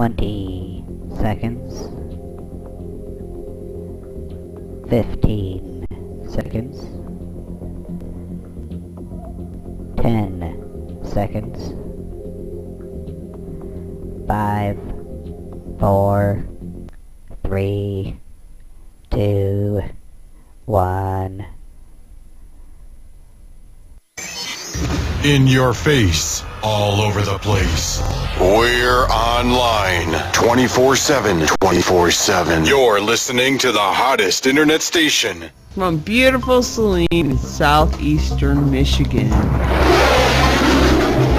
20 seconds. 15 seconds. 10 seconds. 5, 4, 3, 2, 1. In your face, all over the place. We're online 24/7. 24/7. You're listening to the hottest internet station. From beautiful Saline in southeastern Michigan.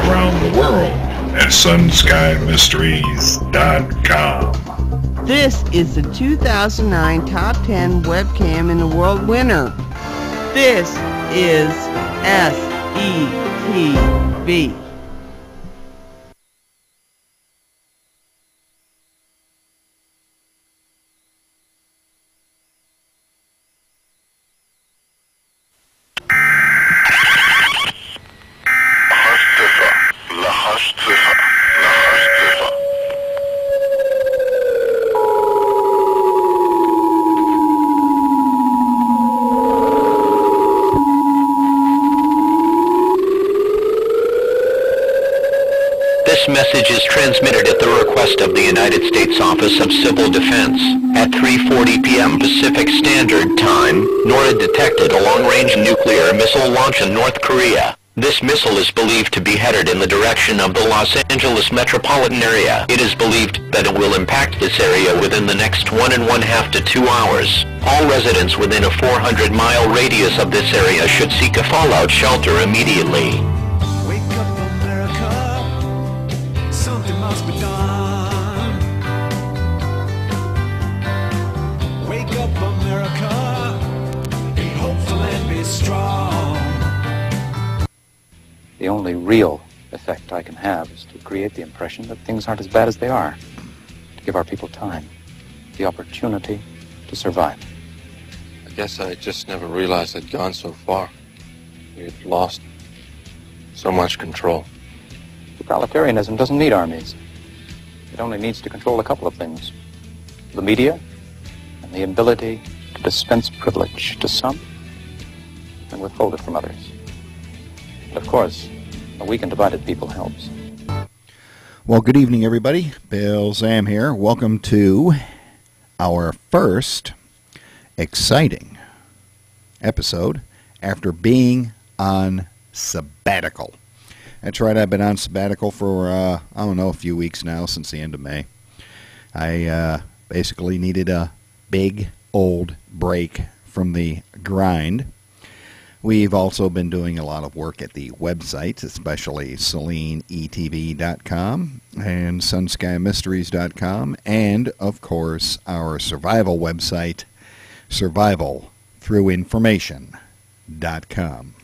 Around the world at sunskyMysteries.com. This is the 2009 Top 10 Webcam in the World winner. This is SETV. This message is transmitted at the request of the United States Office of Civil Defense. At 3:40 p.m. Pacific Standard Time, NORAD detected a long-range nuclear missile launch in North Korea. This missile is believed to be headed in the direction of the Los Angeles metropolitan area. It is believed that it will impact this area within the next 1.5 to 2 hours. All residents within a 400-mile radius of this area should seek a fallout shelter immediately. Something must be done. Wake up, America. Be hopeful and be strong. The only real effect I can have is to create the impression that things aren't as bad as they are. To give our people time, the opportunity to survive. I guess I just never realized I'd gone so far. We had lost so much control. Totalitarianism doesn't need armies. It only needs to control a couple of things. The media and the ability to dispense privilege to some and withhold it from others. And of course, a weak and divided people helps. Well, good evening, everybody. Bill Sam here. Welcome to our first exciting episode after being on sabbatical. That's right, I've been on sabbatical for, a few weeks now, since the end of May. I basically needed a big, old break from the grind. We've also been doing a lot of work at the websites, especially SalineETV.com and SunSkyMysteries.com, and, of course, our survival website, SurvivalThroughInformation.com.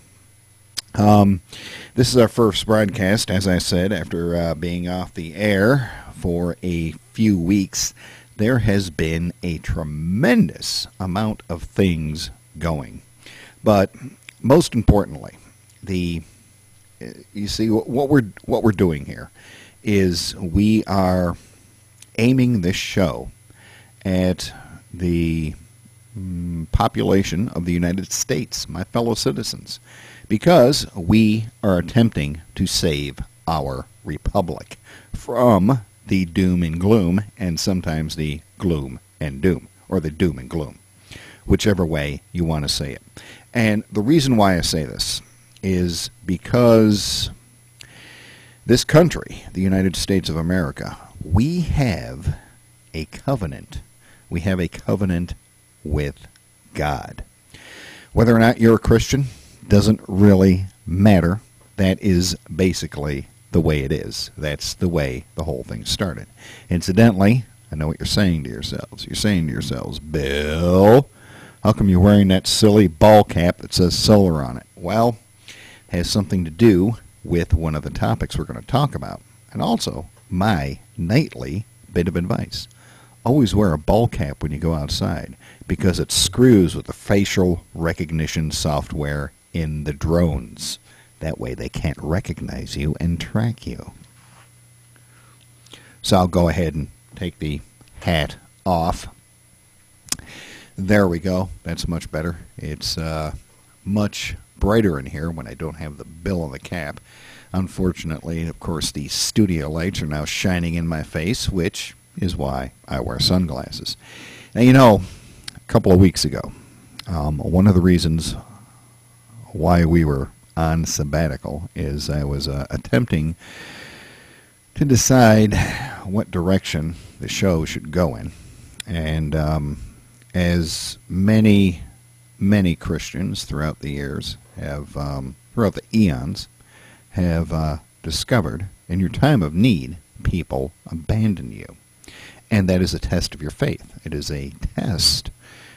This is our first broadcast, as I said, after being off the air for a few weeks. There has been a tremendous amount of things going. But most importantly, you see what we're doing here is we are aiming this show at the population of the United States, my fellow citizens, because we are attempting to save our republic from the doom and gloom, and sometimes the gloom and doom, or the doom and gloom, whichever way you want to say it. And the reason why I say this is because this country, the United States of America, we have a covenant. We have a covenant with God. Whether or not you're a Christian doesn't really matter. That is basically the way it is. That's the way the whole thing started. Incidentally, I know what you're saying to yourselves. You're saying to yourselves, Bill, how come you're wearing that silly ball cap that says solar on it? Well, it has something to do with one of the topics we're going to talk about, and also my nightly bit of advice. Always wear a ball cap when you go outside, because it screws with the facial recognition software in the drones. That way they can't recognize you and track you. So I'll go ahead and take the hat off. There we go. That's much better. It's much brighter in here when I don't have the bill on the cap. Unfortunately, of course, the studio lights are now shining in my face, which is why I wear sunglasses. Now, you know, a couple of weeks ago, one of the reasons why we were on sabbatical is I was attempting to decide what direction the show should go in. And as many Christians throughout the years have, throughout the eons, have discovered, in your time of need, people abandon you. And that is a test of your faith. It is a test.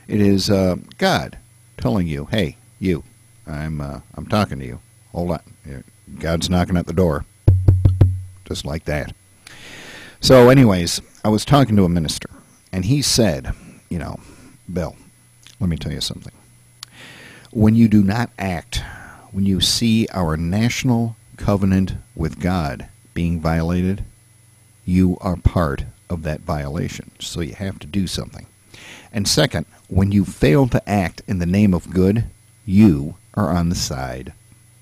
It is God telling you, hey, you, I'm talking to you. Hold on. God's knocking at the door. Just like that. So anyways, I was talking to a minister, and he said, you know, Bill, let me tell you something. When you do not act, when you see our national covenant with God being violated, you are part of that violation. So you have to do something. And second, when you fail to act in the name of good, you are on the side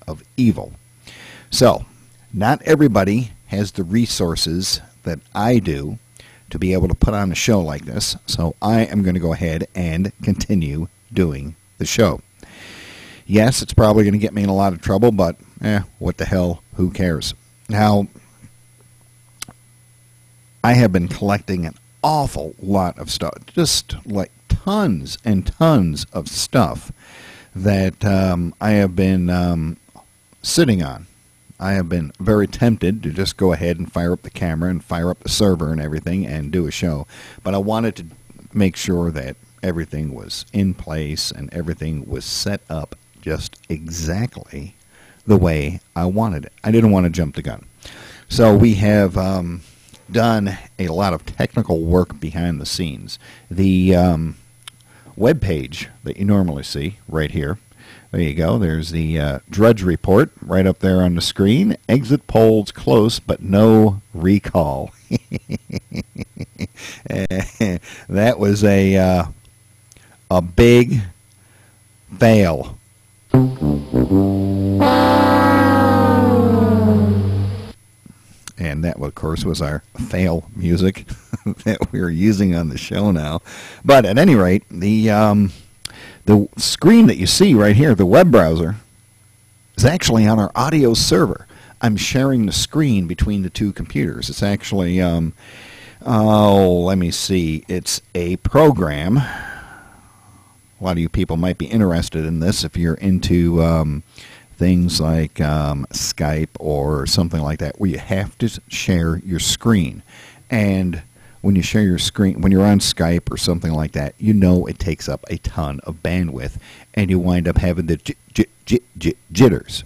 of evil. So, not everybody has the resources that I do to be able to put on a show like this, so I am going to go ahead and continue doing the show. Yes, it's probably going to get me in a lot of trouble, but what the hell, who cares? Now, I have been collecting an awful lot of stuff, just like tons and tons of stuff that I have been sitting on. I have been very tempted to just go ahead and fire up the camera and fire up the server and everything and do a show. But I wanted to make sure that everything was in place and everything was set up just exactly the way I wanted it. I didn't want to jump the gun. So we have done a lot of technical work behind the scenes. The web page that you normally see right here, there you go. There's the Drudge Report right up there on the screen. Exit polls close, but no recall. That was a big fail. And that, of course, was our fail music that we're using on the show now. But at any rate, the screen that you see right here, the web browser, is actually on our audio server. I'm sharing the screen between the two computers. It's actually, let me see. It's a program. A lot of you people might be interested in this if you're into things like Skype or something like that, where you have to share your screen. And when you share your screen, when you're on Skype or something like that, you know it takes up a ton of bandwidth, and you wind up having the jitters.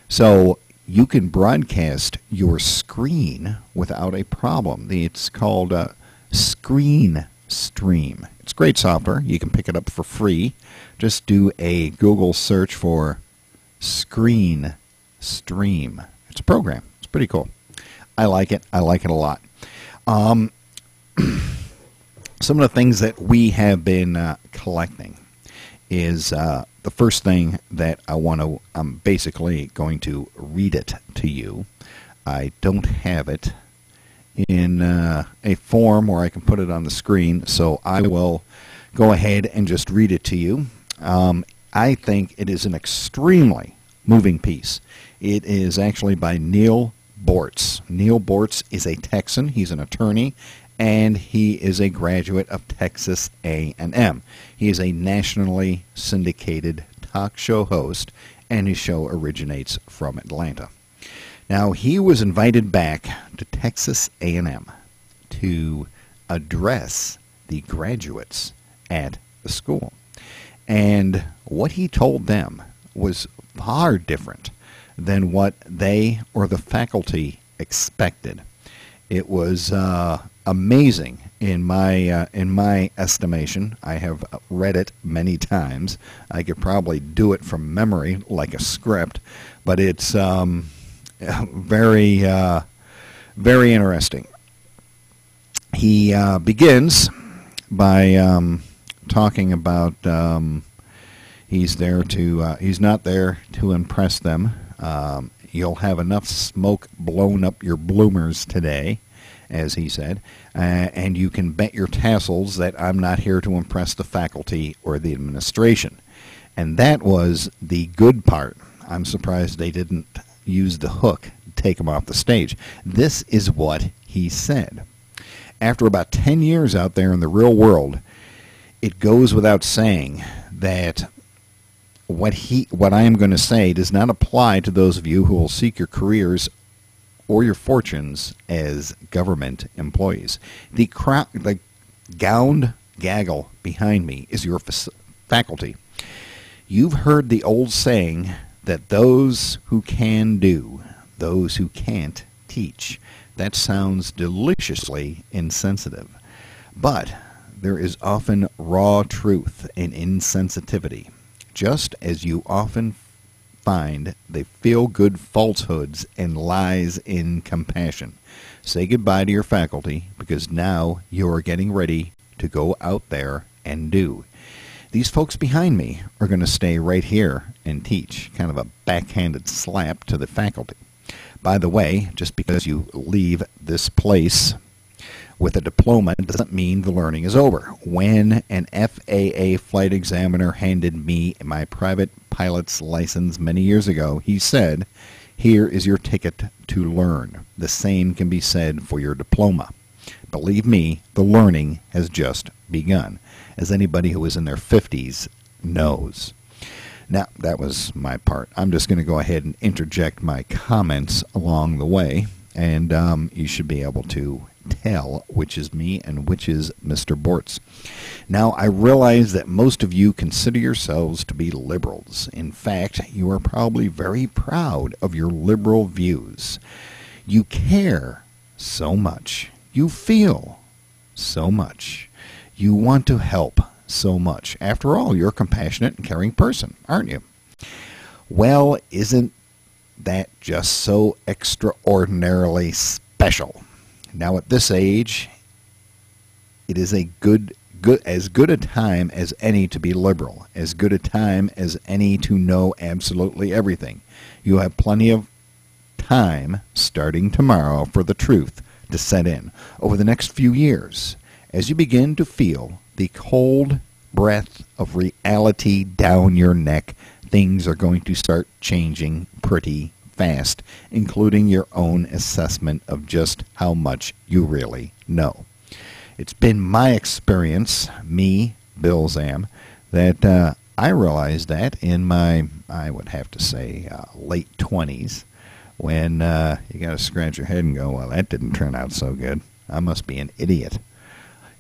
So you can broadcast your screen without a problem. It's called Screen Stream. It's great software. You can pick it up for free. Just do a Google search for Screen Stream. It's a program. It's pretty cool. I like it. I like it a lot. Some of the things that we have been collecting is the first thing that I'm basically going to read it to you. I don't have it in a form where I can put it on the screen, so I will go ahead and just read it to you. I think it is an extremely moving piece. It is actually by Neil Bortz. Neil Bortz is a Texan. He's an attorney, and he is a graduate of Texas A&M. He is a nationally syndicated talk show host, and his show originates from Atlanta. Now, he was invited back to Texas A&M to address the graduates at the school. And what he told them was far different than what they or the faculty expected. It was amazing in my estimation. I have read it many times. I could probably do it from memory like a script, but it's very, very interesting. He begins by talking about he's not there to impress them. You'll have enough smoke blown up your bloomers today, as he said, and you can bet your tassels that I'm not here to impress the faculty or the administration. And that was the good part. I'm surprised they didn't use the hook to take him off the stage. This is what he said. After about 10 years out there in the real world, it goes without saying that what I am going to say does not apply to those of you who will seek your careers or your fortunes as government employees. The gowned gaggle behind me is your faculty. You've heard the old saying that those who can do, those who can't teach. That sounds deliciously insensitive. But there is often raw truth in insensitivity. Just as you often find the feel-good falsehoods and lies in compassion. Say goodbye to your faculty, because now you are getting ready to go out there and do. These folks behind me are going to stay right here and teach. Kind of a backhanded slap to the faculty. By the way, just because you leave this place with a diploma doesn't mean the learning is over. When an FAA flight examiner handed me my private pilot's license many years ago, he said, "Here is your ticket to learn." The same can be said for your diploma. Believe me, the learning has just begun, as anybody who is in their 50s knows. Now, that was my part. I'm just going to go ahead and interject my comments along the way, and you should be able to tell which is me and which is Mr. Bortz. Now, I realize that most of you consider yourselves to be liberals. In fact, you are probably very proud of your liberal views. You care so much. You feel so much. You want to help so much. After all, you're a compassionate and caring person, aren't you? Well, isn't that just so extraordinarily special? Now, at this age, it is as good a time as any to be liberal, as good a time as any to know absolutely everything. You have plenty of time, starting tomorrow, for the truth to set in. Over the next few years, as you begin to feel the cold breath of reality down your neck, things are going to start changing pretty fast, including your own assessment of just how much you really know. It's been my experience, me, Bill Zam, that I realized that in my, I would have to say, late 20s, when you got to scratch your head and go, well, that didn't turn out so good. I must be an idiot.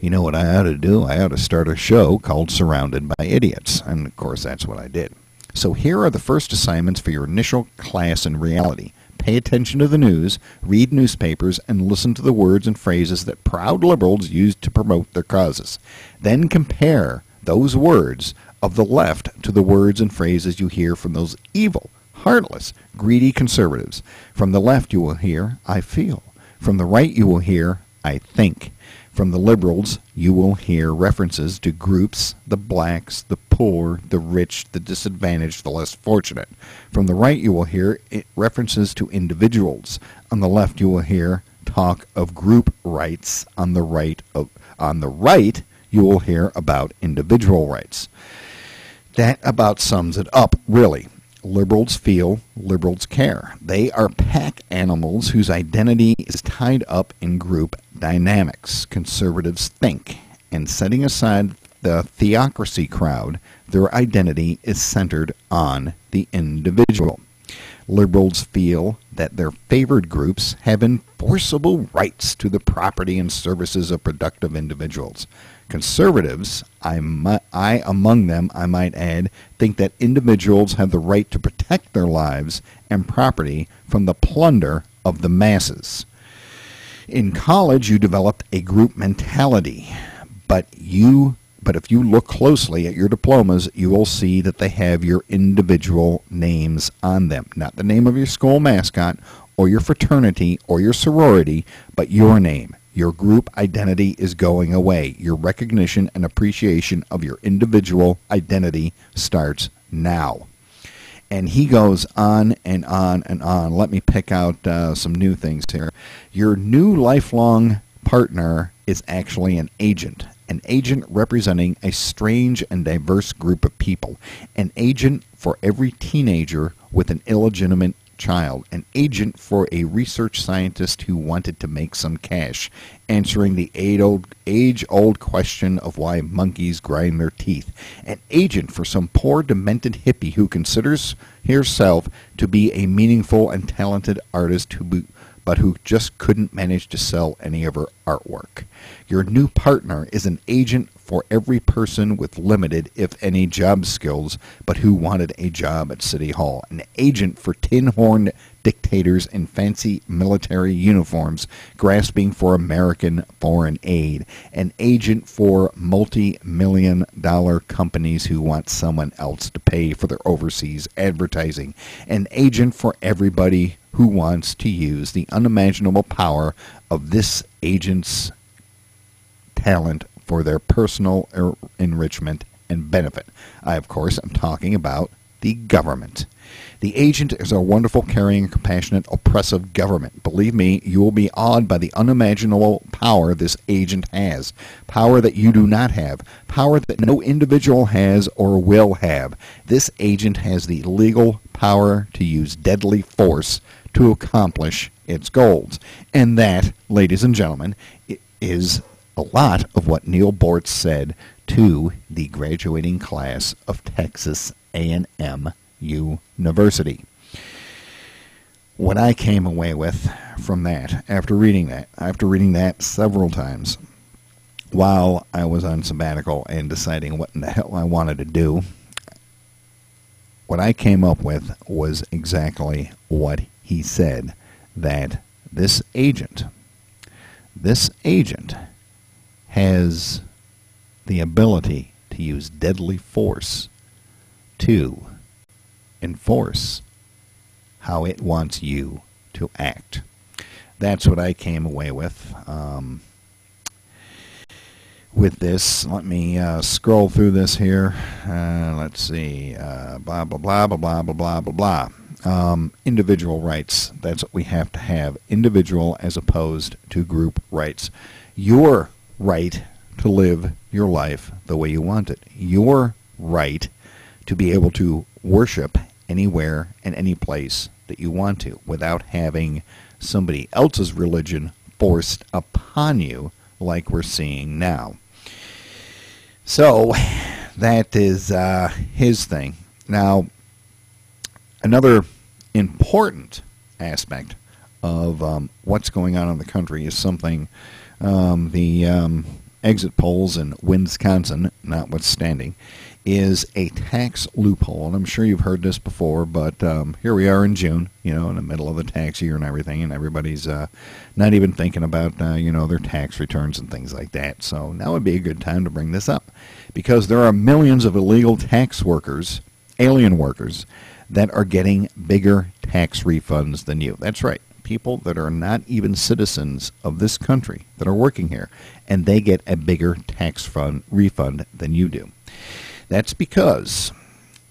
You know what I ought to do? I ought to start a show called Surrounded by Idiots. And, of course, that's what I did. So here are the first assignments for your initial class in reality. Pay attention to the news, read newspapers, and listen to the words and phrases that proud liberals use to promote their causes. Then compare those words of the left to the words and phrases you hear from those evil, heartless, greedy conservatives. From the left you will hear, "I feel." From the right you will hear, "I think." From the liberals, you will hear references to groups, the blacks, the poor, the rich, the disadvantaged, the less fortunate. From the right, you will hear references to individuals. On the left, you will hear talk of group rights. On the right, you will hear about individual rights. That about sums it up, really. Liberals feel, liberals care. They are pack animals whose identity is tied up in group dynamics. Conservatives think, and setting aside the theocracy crowd, their identity is centered on the individual. Liberals feel that their favored groups have enforceable rights to the property and services of productive individuals. Conservatives, I among them, I might add, think that individuals have the right to protect their lives and property from the plunder of the masses. In college, you developed a group mentality, but if you look closely at your diplomas, you will see that they have your individual names on them. Not the name of your school mascot or your fraternity or your sorority, but your name. Your group identity is going away. Your recognition and appreciation of your individual identity starts now. And he goes on and on and on. Let me pick out some new things here. Your new lifelong partner is actually an agent representing a strange and diverse group of people, an agent for every teenager with an illegitimate child, an agent for a research scientist who wanted to make some cash, answering the age-old question of why monkeys grind their teeth, an agent for some poor demented hippie who considers herself to be a meaningful and talented artist but who just couldn't manage to sell any of her artwork. Your new partner is an agent for every person with limited, if any, job skills, but who wanted a job at City Hall. An agent for tin-horned dictators in fancy military uniforms grasping for American foreign aid. An agent for multi-million-dollar companies who want someone else to pay for their overseas advertising. An agent for everybody who wants to use the unimaginable power of this agent's talent for their personal enrichment and benefit. I, of course, am talking about the government. The agent is a wonderful, caring, compassionate, oppressive government. Believe me, you will be awed by the unimaginable power this agent has. Power that you do not have. Power that no individual has or will have. This agent has the legal power to use deadly force to accomplish its goals. And that, ladies and gentlemen, is a lot of what Neil Bortz said to the graduating class of Texas A&M University. What I came away with from that, after reading that several times while I was on sabbatical and deciding what in the hell I wanted to do, what I came up with was exactly what he said, that this agent has the ability to use deadly force to enforce how it wants you to act. That's what I came away with. With this, let me scroll through this here. Let's see. Blah, blah, blah, blah, blah, blah, blah, blah. Individual rights. That's what we have to have. Individual as opposed to group rights. Your right to live your life the way you want it. Your right to be able to worship anywhere and any place that you want to without having somebody else's religion forced upon you like we're seeing now. So that is his thing. Now, another important aspect of what's going on in the country is something the exit polls in Wisconsin, notwithstanding, is a tax loophole. And I'm sure you've heard this before, but here we are in June, in the middle of the tax year and everything, and everybody's not even thinking about, their tax returns and things like that. So now would be a good time to bring this up, because there are millions of illegal tax workers, alien workers, that are getting bigger tax refunds than you. That's right. People that are not even citizens of this country that are working here, and they get a bigger tax refund than you do. That's because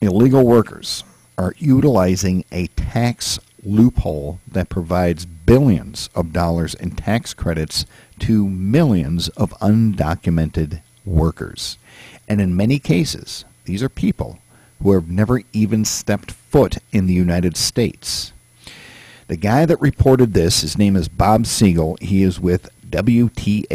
illegal workers are utilizing a tax loophole that provides billions of dollars in tax credits to millions of undocumented workers. And in many cases, these are people who have never even stepped foot in the United States. The guy that reported this, his name is Bob Siegel. He is with WTHR-TV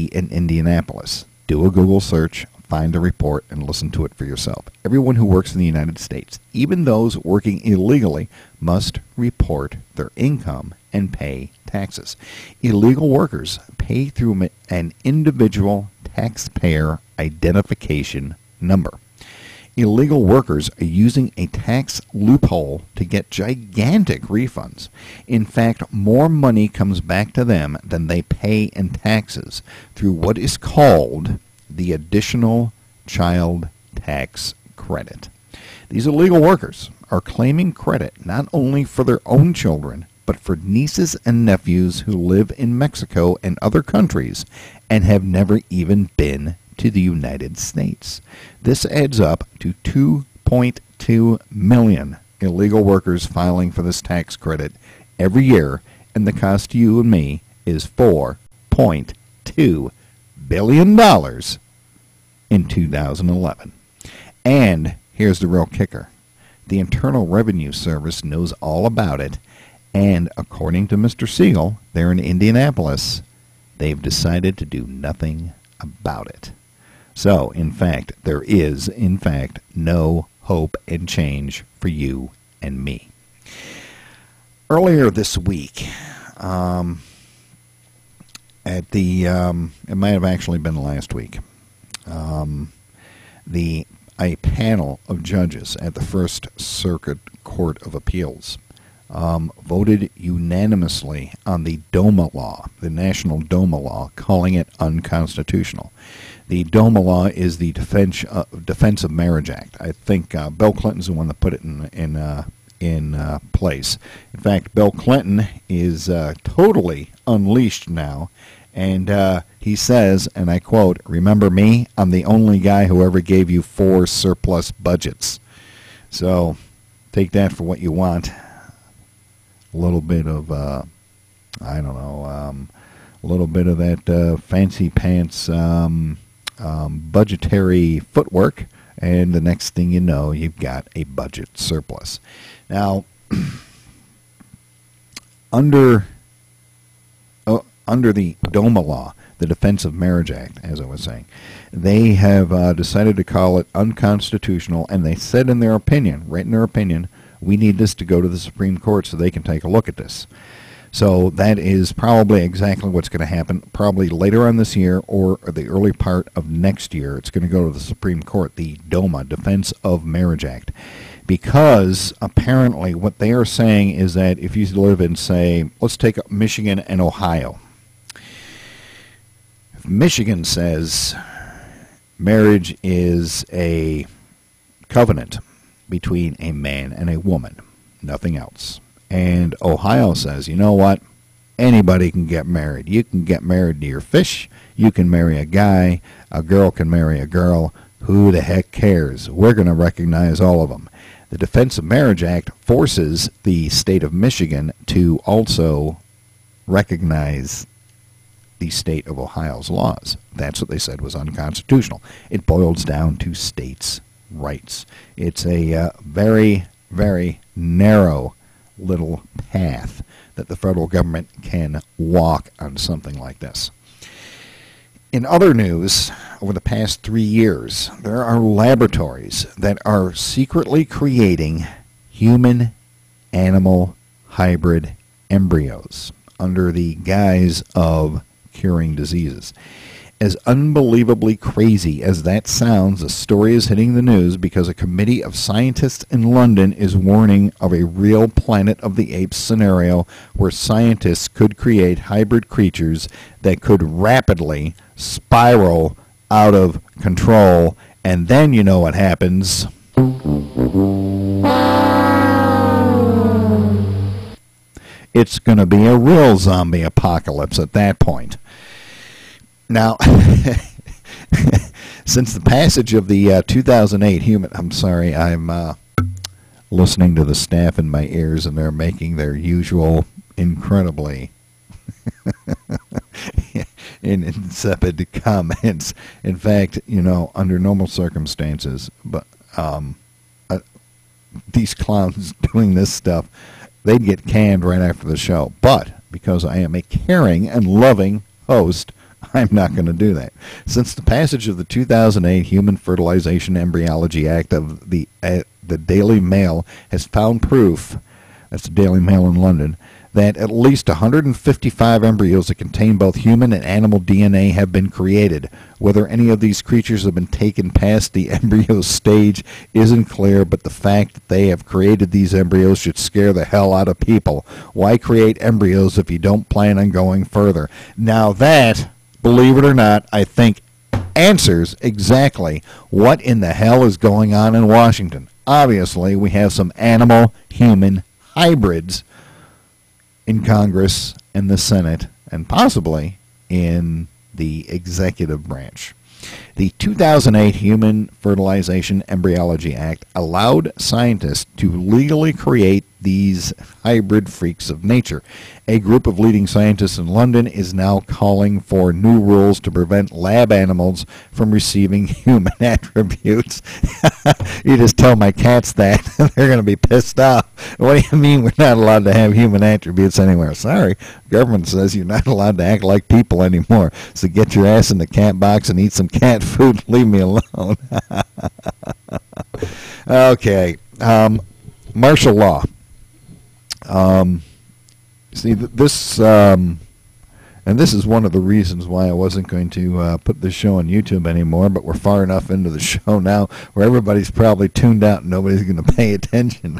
in Indianapolis. Do a Google search, find the report, and listen to it for yourself. Everyone who works in the United States, even those working illegally, must report their income and pay taxes. Illegal workers pay through an individual taxpayer identification number. Illegal workers are using a tax loophole to get gigantic refunds. In fact, more money comes back to them than they pay in taxes through what is called the Additional Child Tax Credit. These illegal workers are claiming credit not only for their own children, but for nieces and nephews who live in Mexico and other countries and have never even been to the United States. This adds up to 2.2 million illegal workers filing for this tax credit every year, and the cost to you and me is $4.2 billion in 2011. And here's the real kicker. The Internal Revenue Service knows all about it, and according to Mr. Siegel, there in Indianapolis, they've decided to do nothing about it. So, in fact, there is, no hope and change for you and me. Earlier this week, it might have actually been last week, a panel of judges at the First Circuit Court of Appeals voted unanimously on the DOMA law, the National DOMA law, calling it unconstitutional. The DOMA law is the Defense of Marriage Act. I think Bill Clinton's the one that put it in place. In fact, Bill Clinton is totally unleashed now, and he says, and I quote, "Remember me? I'm the only guy who ever gave you 4 surplus budgets." So take that for what you want. A little bit of, a little bit of that fancy pants budgetary footwork, and the next thing you know, you've got a budget surplus. Now, under the DOMA law, the Defense of Marriage Act, as I was saying, they have decided to call it unconstitutional, and they said in their opinion, we need this to go to the Supreme Court so they can take a look at this. So that is probably exactly what's going to happen, probably later on this year or the early part of next year. It's going to go to the Supreme Court, the DOMA, Defense of Marriage Act, because apparently what they are saying is that if you live in, say, let's take Michigan and Ohio. If Michigan says marriage is a covenant between a man and a woman, nothing else. And Ohio says, you know what? Anybody can get married. You can get married to your fish. You can marry a guy. A girl can marry a girl. Who the heck cares? We're going to recognize all of them. The Defense of Marriage Act forces the state of Michigan to also recognize the state of Ohio's laws. That's what they said was unconstitutional. It boils down to states' rights. It's a very, very narrow little path that the federal government can walk on something like this. In other news, over the past 3 years, there are laboratories that are secretly creating human-animal hybrid embryos under the guise of curing diseases. As unbelievably crazy as that sounds, the story is hitting the news because a committee of scientists in London is warning of a real Planet of the Apes scenario where scientists could create hybrid creatures that could rapidly spiral out of control, and then you know what happens. It's going to be a real zombie apocalypse at that point. Now, since the passage of the 2008 I'm listening to the staff in my ears, and they're making their usual incredibly insipid comments. In fact, under normal circumstances, but these clowns doing this stuff, they'd get canned right after the show. But because I am a caring and loving host, I'm not going to do that. Since the passage of the 2008 Human Fertilization Embryology Act of the Daily Mail has found proof, that's the Daily Mail in London, that at least 155 embryos that contain both human and animal DNA have been created. Whether any of these creatures have been taken past the embryo stage isn't clear, but the fact that they have created these embryos should scare the hell out of people. Why create embryos if you don't plan on going further? Now that, believe it or not, I think answers exactly what in the hell is going on in Washington. Obviously, we have some animal-human hybrids in Congress and the Senate, and possibly in the executive branch. The 2008 Human Fertilization Embryology Act allowed scientists to legally create these hybrid freaks of nature. A group of leading scientists in London is now calling for new rules to prevent lab animals from receiving human attributes. You just tell my cats that, they're going to be pissed off. What do you mean we're not allowed to have human attributes anywhere? Sorry, government says you're not allowed to act like people anymore. So get your ass in the cat box and eat some cat food. Leave me alone. Okay. Martial law. See, this, and this is one of the reasons why I wasn't going to put this show on YouTube anymore, but we're far enough into the show now where everybody's probably tuned out and nobody's going to pay attention.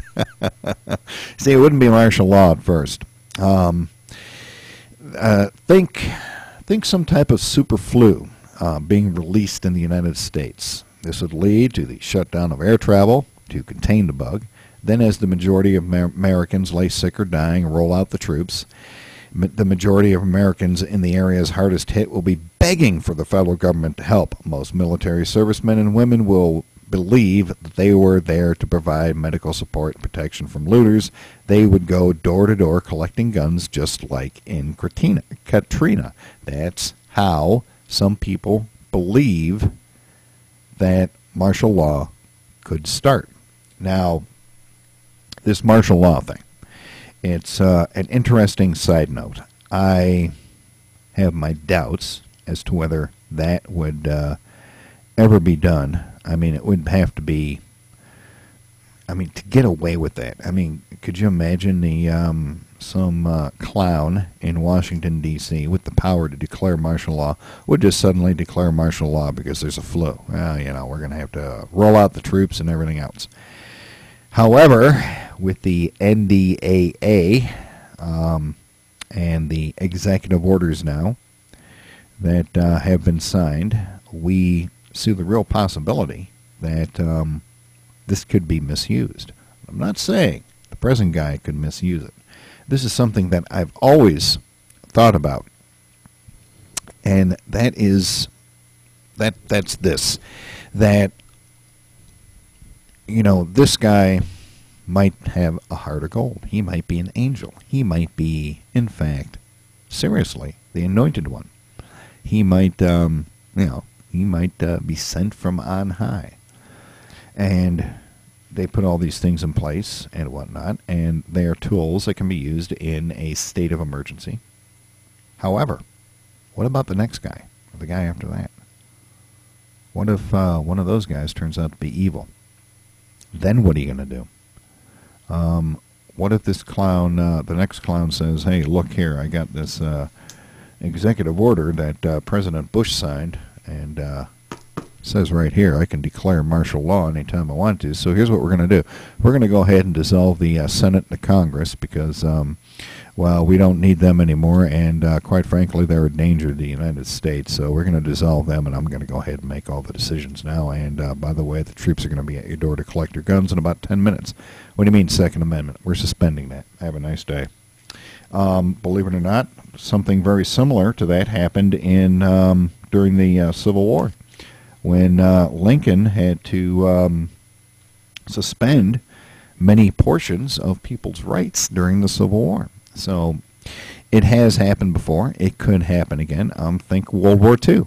See, it wouldn't be martial law at first. Think some type of super flu being released in the United States. This would lead to the shutdown of air travel to contain the bug. Then, as the majority of Americans lay sick or dying, roll out the troops. The majority of Americans in the areas hardest hit will be begging for the federal government to help. Most military servicemen and women will believe that they were there to provide medical support and protection from looters. They would go door to door collecting guns, just like in Katrina. That's how some people believe that martial law could start. Now, this martial law thing, it's an interesting side note. I have my doubts as to whether that would ever be done. I mean, it would have to be, to get away with that. Could you imagine some clown in Washington, D.C. with the power to declare martial law would just suddenly declare martial law because there's a flu? Well, we're going to have to roll out the troops and everything else. However, with the NDAA and the executive orders now that have been signed, we see the real possibility that this could be misused. I'm not saying the present guy could misuse it. This is something that I've always thought about, and that is that's this, that this guy might have a heart of gold. He might be an angel. He might be, in fact, seriously, the anointed one. He might, be sent from on high. And they put all these things in place and whatnot, and they are tools that can be used in a state of emergency. However, what about the next guy, or the guy after that? What if one of those guys turns out to be evil? Then what are you going to do? What if this clown, the next clown says, hey, look here, I got this executive order that President Bush signed, and says right here I can declare martial law anytime I want to. So here's what we're going to do. We're going to go ahead and dissolve the Senate and the Congress because, we don't need them anymore, and quite frankly, they're a danger to the United States. So we're going to dissolve them, and I'm going to go ahead and make all the decisions now. And by the way, the troops are going to be at your door to collect your guns in about 10 minutes. What do you mean, Second Amendment? We're suspending that. Have a nice day. Believe it or not, something very similar to that happened in during the Civil War, when Lincoln had to suspend many portions of people's rights during the Civil War. So it has happened before. It could happen again. Think World War II,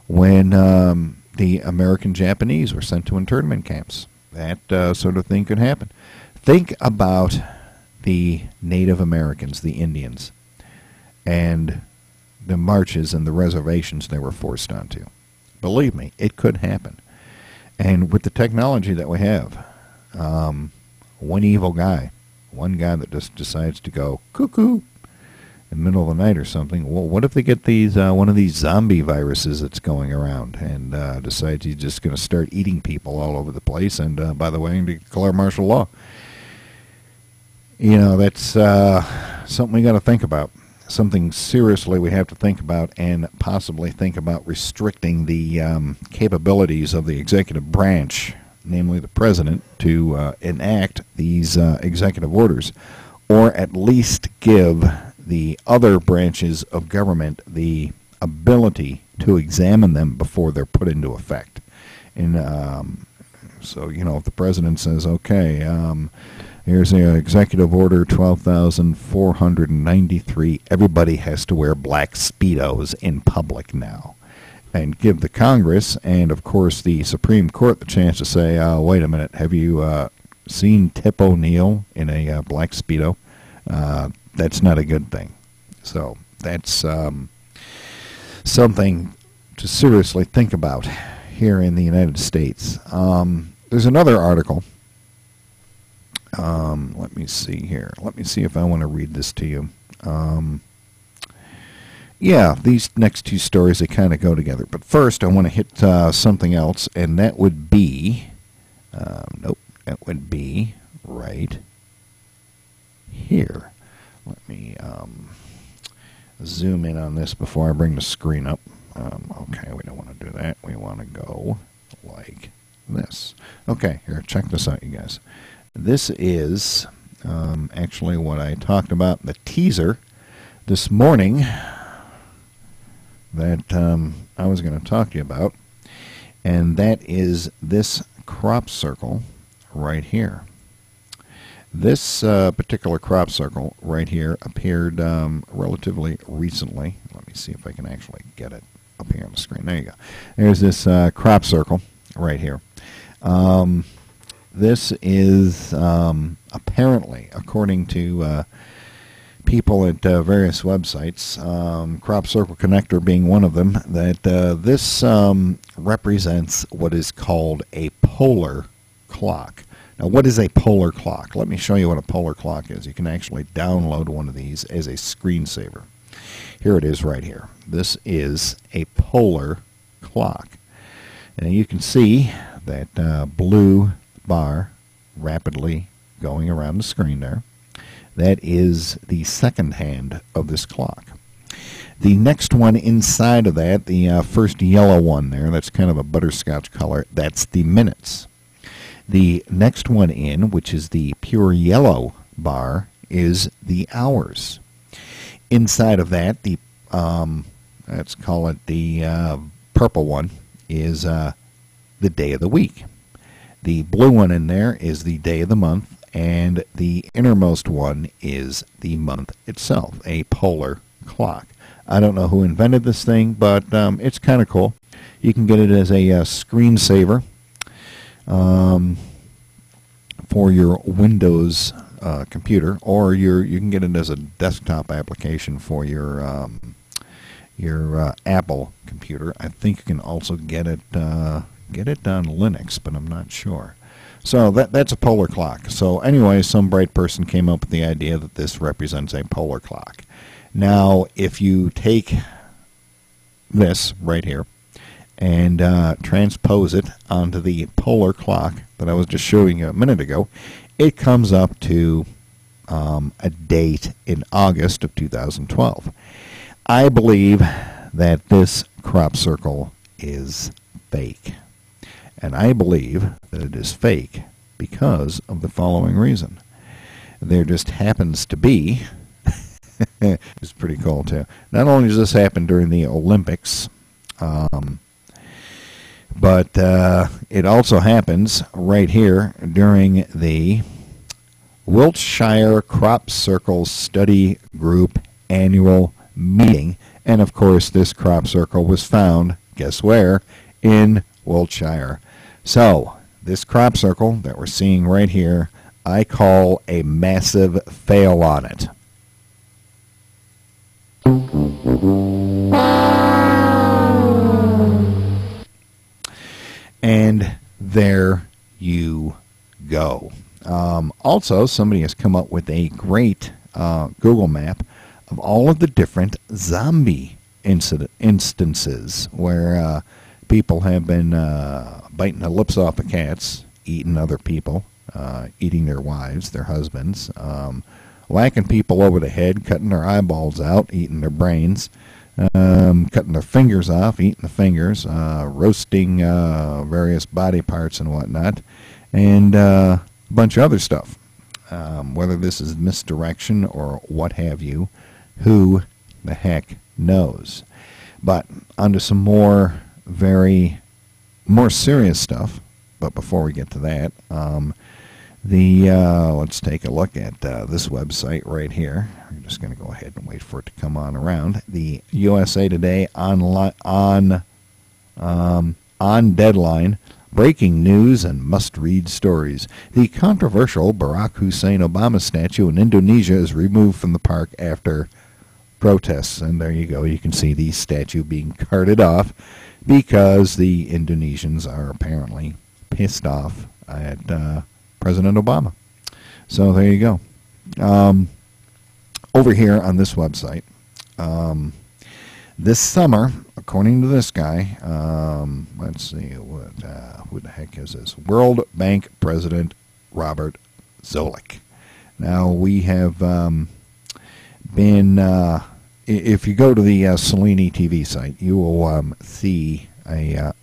when the American Japanese were sent to internment camps. That sort of thing could happen. Think about the Native Americans, the Indians, and the marches and the reservations they were forced onto. Believe me, it could happen. And with the technology that we have, one evil guy, one guy that just decides to go cuckoo in the middle of the night or something. Well, what if they get these one of these zombie viruses that's going around and decides he's just going to start eating people all over the place, and by the way, declare martial law? That's something we got to think about. Something seriously we have to think about, and possibly think about restricting the capabilities of the executive branch, namely the president, to enact these executive orders, or at least give the other branches of government the ability to examine them before they're put into effect. And so, if the president says, okay, here's the executive order 12,493, everybody has to wear black Speedos in public now, and give the Congress and, of course, the Supreme Court the chance to say, wait a minute, have you seen Tip O'Neill in a black Speedo? That's not a good thing. So that's something to seriously think about here in the United States. There's another article. Let me see here. Let me see if I want to read this to you. Yeah, these next two stories, they kind of go together. But first, I want to hit something else, and that would be, that would be right here. Let me zoom in on this before I bring the screen up. Okay, we don't want to do that. We want to go like this. Okay, here, check this out, you guys. This is actually what I talked about in the teaser this morning that I was going to talk to you about, and that is this crop circle right here. This particular crop circle right here appeared relatively recently. Let me see if I can actually get it up here on the screen. There you go. There's this crop circle right here. This is apparently, according to people at various websites, Crop Circle Connector being one of them, that this represents what is called a polar clock. Now, what is a polar clock? Let me show you what a polar clock is. You can actually download one of these as a screensaver. Here it is right here. This is a polar clock. And you can see that blue bar rapidly going around the screen there. That is the second hand of this clock. The next one inside of that, the first yellow one there, that's kind of a butterscotch color, that's the minutes. The next one in, which is the pure yellow bar, is the hours. Inside of that, the let's call it the purple one, is the day of the week. The blue one in there is the day of the month, and the innermost one is the month itself, a polar clock. I don't know who invented this thing, but it's kind of cool. You can get it as a screensaver for your Windows computer, or you can get it as a desktop application for your Apple computer. I think you can also get it on Linux, but I'm not sure. So that's a polar clock. So anyway, some bright person came up with the idea that this represents a polar clock. Now, if you take this right here and transpose it onto the polar clock that I was just showing you a minute ago, it comes up to a date in August of 2012. I believe that this crop circle is fake. And I believe that it is fake because of the following reason. There just happens to be, it's pretty cool too, not only does this happen during the Olympics, but it also happens right here during the Wiltshire Crop Circle Study Group annual meeting. And of course, this crop circle was found, guess where? In Wiltshire. So, this crop circle that we're seeing right here, I call a massive fail on it. And there you go. Also, somebody has come up with a great Google map of all of the different zombie instances where people have been biting the lips off of cats, eating other people, eating their wives, their husbands, whacking people over the head, cutting their eyeballs out, eating their brains, cutting their fingers off, eating the fingers, roasting various body parts and whatnot, and a bunch of other stuff. Whether this is misdirection or what have you, who the heck knows? But onto some more serious stuff. But before we get to that, let's take a look at this website right here. I'm just going to go ahead and wait for it to come on around. The USA Today on deadline. Breaking news and must-read stories. The controversial Barack Hussein Obama statue in Indonesia is removed from the park after protests. And there you go. You can see the statue being carted off because the Indonesians are apparently pissed off at President Obama. So there you go. Over here on this website, this summer, according to this guy, let's see, who the heck is this? World Bank President Robert Zoellick. Now, we have been, if you go to the Seleni TV site, you will see a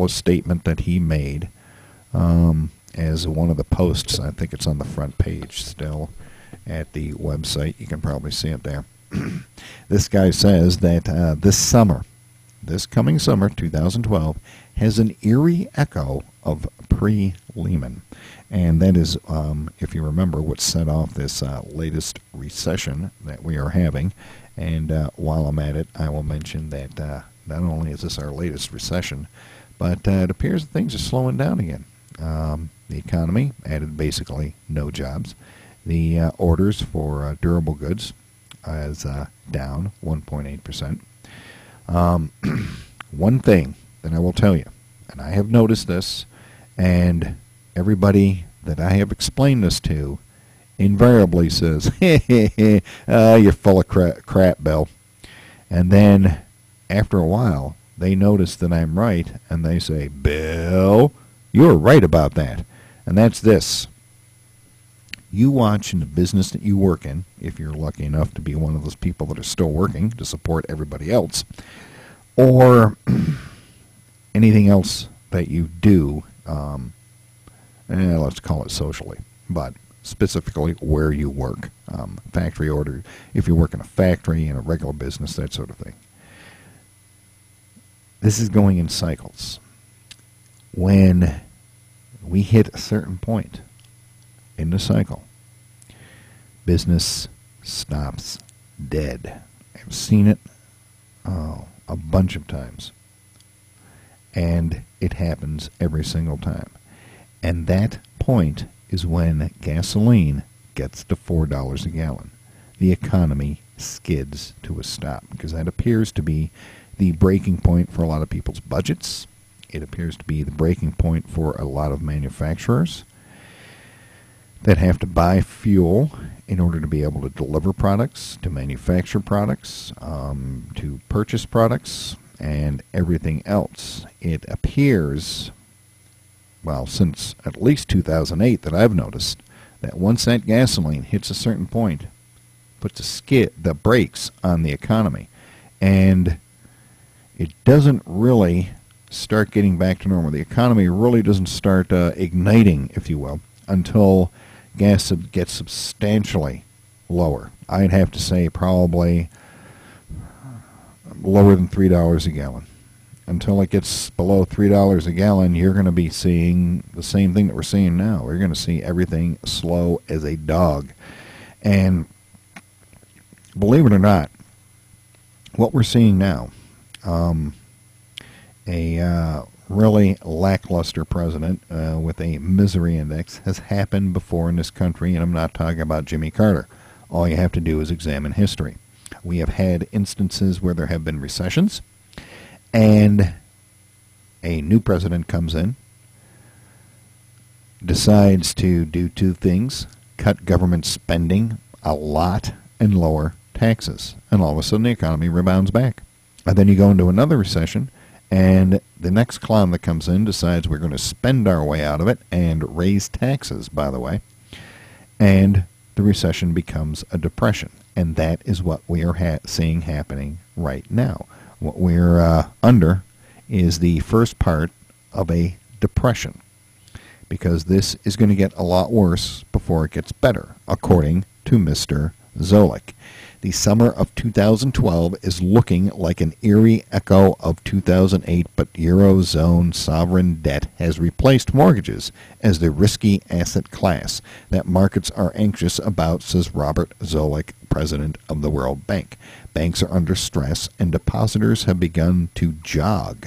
statement that he made as one of the posts. I think it's on the front page still at the website. You can probably see it there. This guy says that this coming summer, 2012, has an eerie echo of pre-Lehman. And that is, if you remember, what set off this latest recession that we are having. And while I'm at it, I will mention that not only is this our latest recession, but it appears that things are slowing down again. The economy added basically no jobs. The orders for durable goods is down 1.8%. One thing that I will tell you, and I have noticed this, and everybody that I have explained this to invariably says, you're full of crap, Bill. And then after a while, they notice that I'm right, and they say, Bill, you're right about that. And that's this. You watch in the business that you work in, if you're lucky enough to be one of those people that are still working to support everybody else, or anything else that you do, let's call it socially, but specifically where you work. Factory order, if you work in a factory, in a regular business, that sort of thing. This is going in cycles. When we hit a certain point in the cycle, business stops dead. I've seen it a bunch of times. And it happens every single time. And that point is when gasoline gets to $4 a gallon. The economy skids to a stop, because that appears to be the breaking point for a lot of people's budgets. It appears to be the breaking point for a lot of manufacturers that have to buy fuel in order to be able to deliver products, to manufacture products, to purchase products, and everything else. It appears, well, since at least 2008 that I've noticed, that once that gasoline hits a certain point, puts the brakes on the economy. And it doesn't really start getting back to normal. The economy really doesn't start igniting, if you will, until gas gets substantially lower. I'd have to say probably lower than $3 a gallon. Until it gets below $3 a gallon, you're going to be seeing the same thing that we're seeing now. We're going to see everything slow as a dog. And believe it or not, what we're seeing now, a really lackluster president with a misery index has happened before in this country, and I'm not talking about Jimmy Carter. All you have to do is examine history. We have had instances where there have been recessions, and a new president comes in, decides to do two things: cut government spending a lot and lower taxes. And all of a sudden the economy rebounds back. And then you go into another recession, and the next clown that comes in decides we're going to spend our way out of it and raise taxes, by the way. And the recession becomes a depression. And that is what we are seeing happening right now. What we're under is the first part of a depression, because this is going to get a lot worse before it gets better, according to Mr. Zolik. The summer of 2012 is looking like an eerie echo of 2008, but Eurozone sovereign debt has replaced mortgages as the risky asset class that markets are anxious about, says Robert Zolik, president of the World Bank. Banks are under stress, and depositors have begun to jog.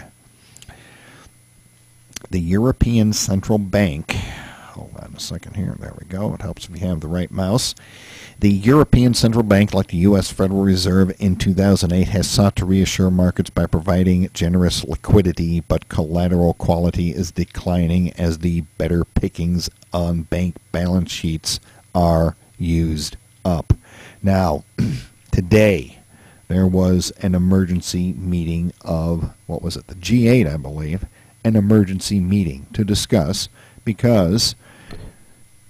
The European Central Bank, hold on a second here, there we go, it helps if you have the right mouse. The European Central Bank, like the U.S. Federal Reserve in 2008, has sought to reassure markets by providing generous liquidity, but collateral quality is declining as the better pickings on bank balance sheets are used up. Now, today, there was an emergency meeting of, what was it, the G8, I believe, an emergency meeting to discuss because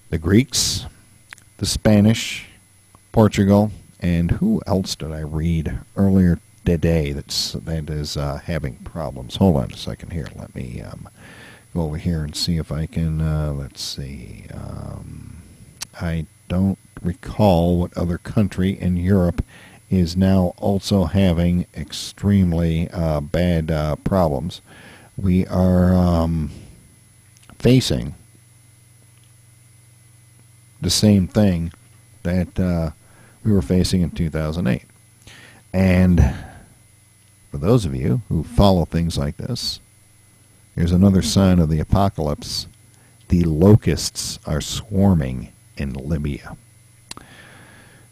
the Greeks, the Spanish, Portugal, and who else did I read earlier today that is having problems? Hold on a second here. Let me go over here and see if I can, let's see. I don't recall what other country in Europe is now also having extremely bad problems. We are facing the same thing that we were facing in 2008. And for those of you who follow things like this, here's another sign of the apocalypse. The locusts are swarming in Libya.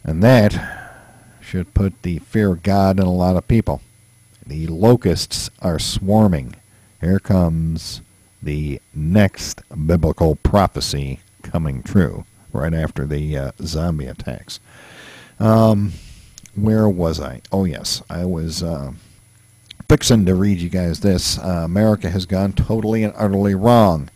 And that should put the fear of God in a lot of people. The locusts are swarming. Here comes the next biblical prophecy coming true right after the zombie attacks. Where was I? Oh, yes. I was fixing to read you guys this. America has gone totally and utterly wrong.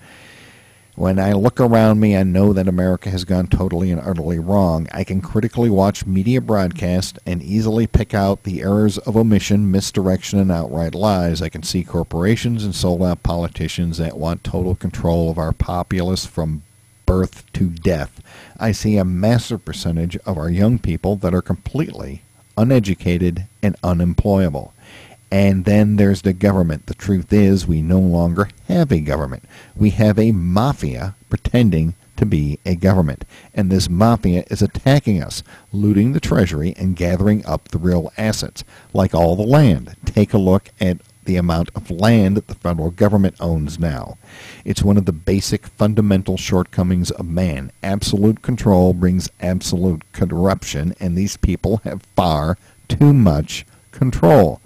When I look around me, I know that America has gone totally and utterly wrong. I can critically watch media broadcast and easily pick out the errors of omission, misdirection, and outright lies. I can see corporations and sold-out politicians that want total control of our populace from birth to death. I see a massive percentage of our young people that are completely uneducated and unemployable. And then there's the government. The truth is, we no longer have a government. We have a mafia pretending to be a government. And this mafia is attacking us, looting the treasury and gathering up the real assets, like all the land. Take a look at the amount of land that the federal government owns now. It's one of the basic fundamental shortcomings of man. Absolute control brings absolute corruption, and these people have far too much control.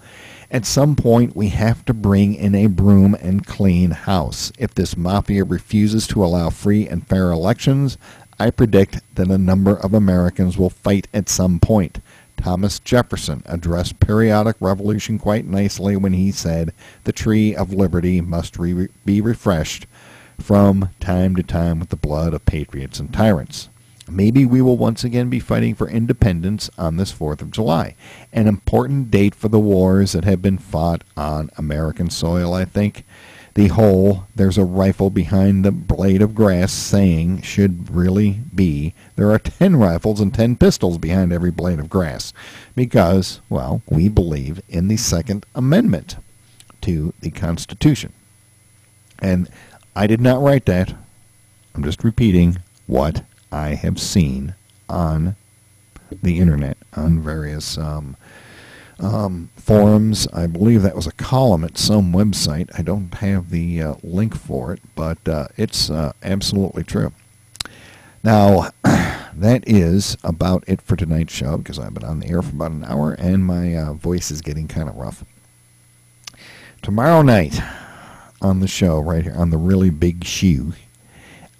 At some point, we have to bring in a broom and clean house. If this mafia refuses to allow free and fair elections, I predict that a number of Americans will fight at some point. Thomas Jefferson addressed periodic revolution quite nicely when he said, "The tree of liberty must be refreshed from time to time with the blood of patriots and tyrants." Maybe we will once again be fighting for independence on this 4th of July, an important date for the wars that have been fought on American soil, I think. The whole "there's a rifle behind the blade of grass" saying should really be there are 10 rifles and 10 pistols behind every blade of grass, because, well, we believe in the Second Amendment to the Constitution. And I did not write that. I'm just repeating what I have seen on the internet, on various forums. I believe that was a column at some website. I don't have the link for it, but it's absolutely true. Now, that is about it for tonight's show, because I've been on the air for about an hour, and my voice is getting kind of rough. Tomorrow night on the show, right here on the Really Big Shoe,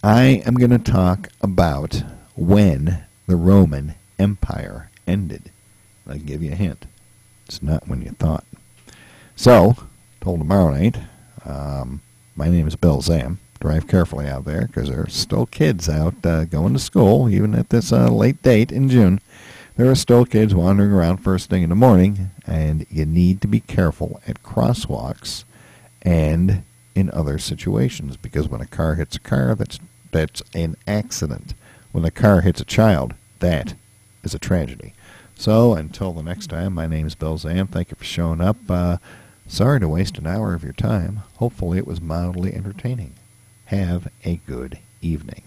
I am going to talk about when the Roman Empire ended. I'll give you a hint. It's not when you thought. So, till tomorrow night, my name is Bill Zam. Drive carefully out there, because there are still kids out going to school, even at this late date in June. There are still kids wandering around first thing in the morning, and you need to be careful at crosswalks and in other situations, because when a car hits a car, that's an accident. When a car hits a child, that is a tragedy. So until the next time, my name is Bill Zam. Thank you for showing up. Sorry to waste an hour of your time. Hopefully it was mildly entertaining. Have a good evening.